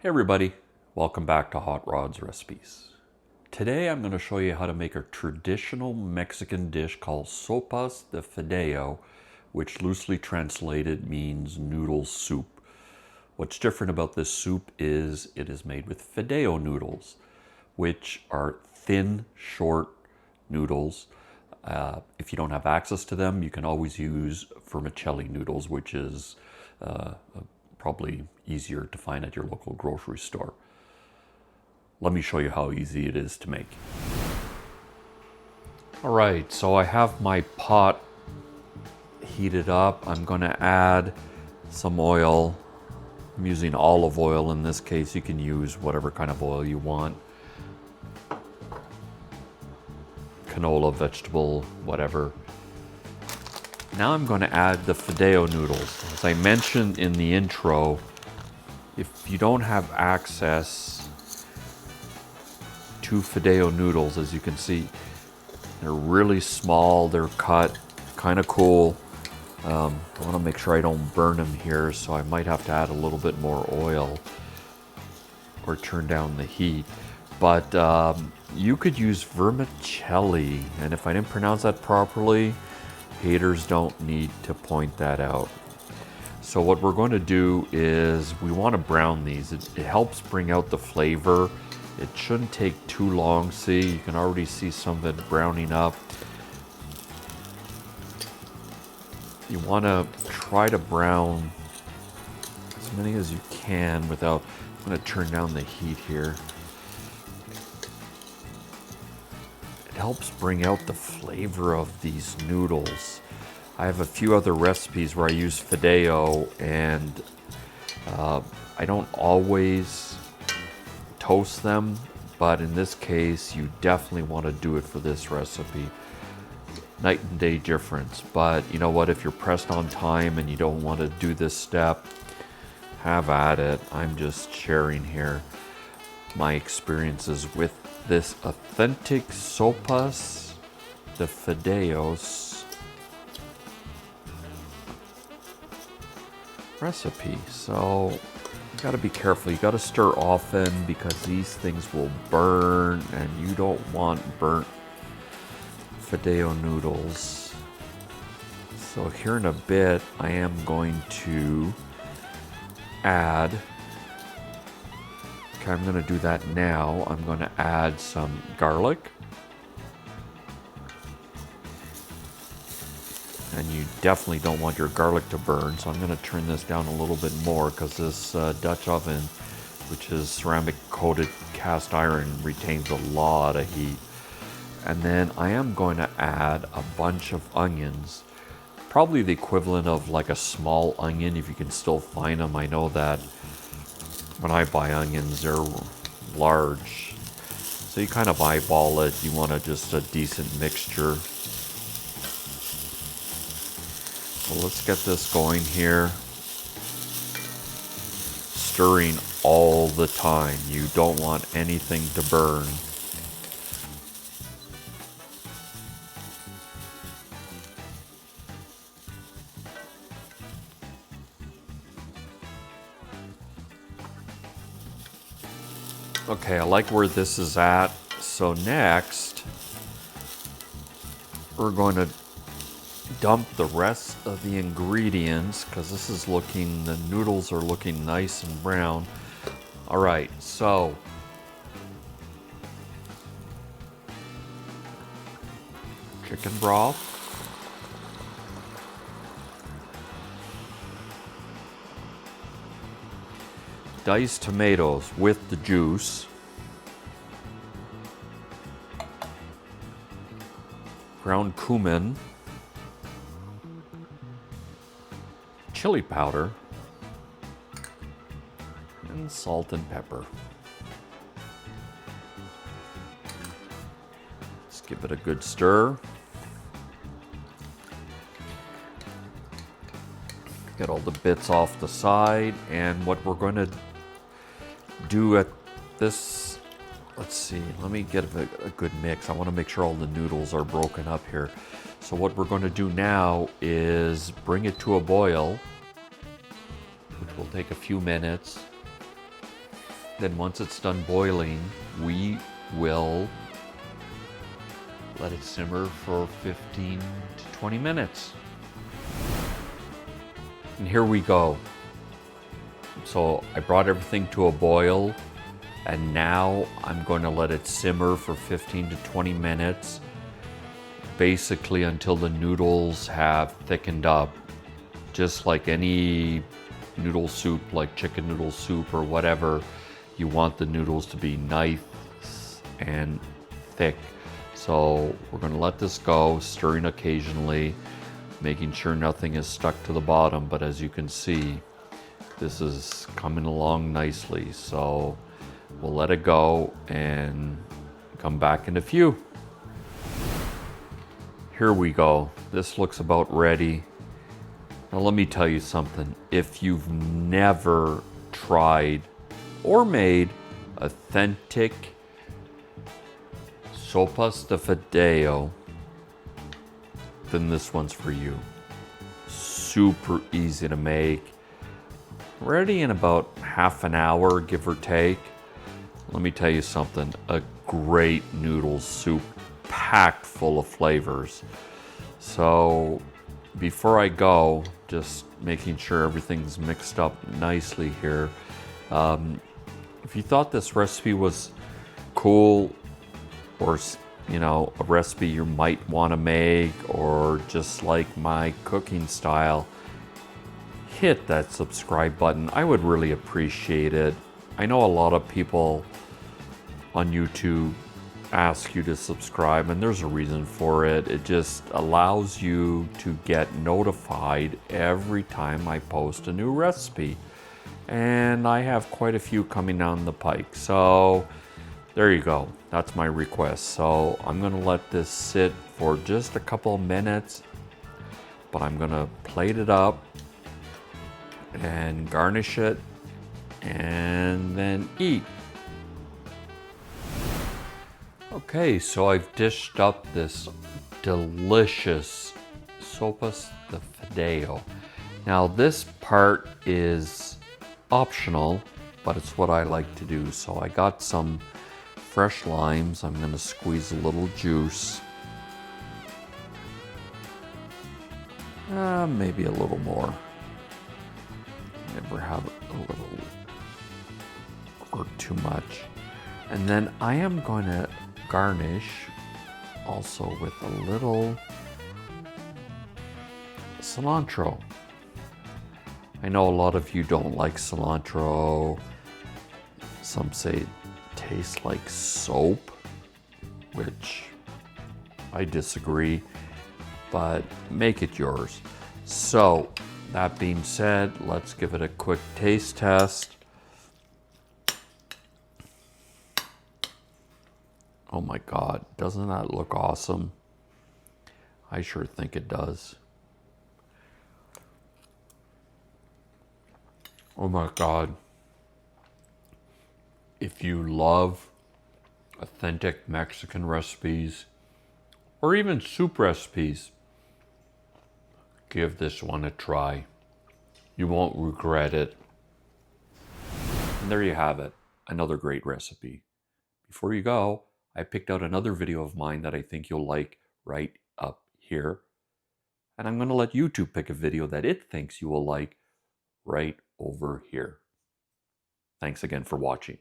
Hey everybody, welcome back to Hot Rod's Recipes. Today I'm going to show you how to make a traditional Mexican dish called Sopa de Fideo, which loosely translated means noodle soup. What's different about this soup is it is made with Fideo noodles, which are thin, short noodles. If you don't have access to them, you can always use vermicelli noodles, which is probably easier to find at your local grocery store. Let me show you how easy it is to make. All right, so I have my pot heated up. I'm going to add some oil. I'm using olive oil in this case. You can use whatever kind of oil you want. Canola, vegetable, whatever. Now I'm going to add the Fideo noodles. As I mentioned in the intro, if you don't have access to Fideo noodles, as you can see, they're really small, they're cut, kind of cool. I want to make sure I don't burn them here, so I might have to add a little bit more oil or turn down the heat. But you could use vermicelli, and if I didn't pronounce that properly, haters don't need to point that out. So what we're going to do is we want to brown these. It helps bring out the flavor. It shouldn't take too long. See, you can already see some of it browning up. You want to try to brown as many as you can without, I'm going to turn down the heat here. It helps bring out the flavor of these noodles. I have a few other recipes where I use Fideo, and I don't always toast them, but in this case you definitely want to do it for this recipe. Night and day difference, but you know what, if you're pressed on time and you don't want to do this step, have at it. I'm just sharing here my experiences with this authentic Sopas de Fideos recipe. So you got to be careful. You got to stir often because these things will burn, and you don't want burnt Fideo noodles. So here in a bit, I am going to add, okay, I'm going to do that now. I'm going to add some garlic. And you definitely don't want your garlic to burn, so I'm going to turn this down a little bit more because this Dutch oven, which is ceramic coated cast iron, retains a lot of heat. And then I am going to add a bunch of onions, probably the equivalent of like a small onion if you can still find them. I know that when I buy onions, they're large, so you kind of eyeball it. You want just a decent mixture. So let's get this going here. Stirring all the time. You don't want anything to burn. Okay, I like where this is at. So next, we're going to dump the rest of the ingredients because this is looking, the noodles are looking nice and brown. All right, so chicken broth, diced tomatoes with the juice, ground cumin, chili powder, and salt and pepper. Let's give it a good stir. Get all the bits off the side, and what we're going to do at this, let's see, let me get a good mix. I want to make sure all the noodles are broken up here. So what we're going to do now is bring it to a boil, which will take a few minutes. Then once it's done boiling, we will let it simmer for 15 to 20 minutes. And here we go. So I brought everything to a boil, and now I'm going to let it simmer for 15 to 20 minutes, basically until the noodles have thickened up. Just like any noodle soup, like chicken noodle soup or whatever, you want the noodles to be nice and thick. So we're going to let this go, stirring occasionally, making sure nothing is stuck to the bottom. But as you can see, this is coming along nicely. So we'll let it go and come back in a few. Here we go. This looks about ready. Now let me tell you something. If you've never tried or made authentic Sopa de Fideo, then this one's for you. Super easy to make. Ready in about half an hour, give or take. Let me tell you something. A great noodle soup packed full of flavors. So before I go, just making sure everything's mixed up nicely here. If you thought this recipe was cool, or a recipe you might want to make, or just like my cooking style, hit that subscribe button. I would really appreciate it. I know a lot of people on YouTube ask you to subscribe, and there's a reason for it. It just allows you to get notified every time I post a new recipe, and I have quite a few coming down the pike. So there you go. That's my request. So I'm gonna let this sit for just a couple of minutes, but I'm gonna plate it up and garnish it and then eat. Okay, so I've dished up this delicious Sopa de Fideo. Now this part is optional, but it's what I like to do. So I got some fresh limes. I'm going to squeeze a little juice. Maybe a little more. Never have a little or too much. And then I am going to garnish also with a little cilantro. I know a lot of you don't like cilantro. Some say it tastes like soap, which I disagree, but make it yours. So that being said, let's give it a quick taste test. Oh my God, doesn't that look awesome? I sure think it does. Oh my God. If you love authentic Mexican recipes, or even soup recipes, give this one a try. You won't regret it. And there you have it, another great recipe. Before you go, I picked out another video of mine that I think you'll like right up here. And I'm going to let YouTube pick a video that it thinks you will like right over here. Thanks again for watching.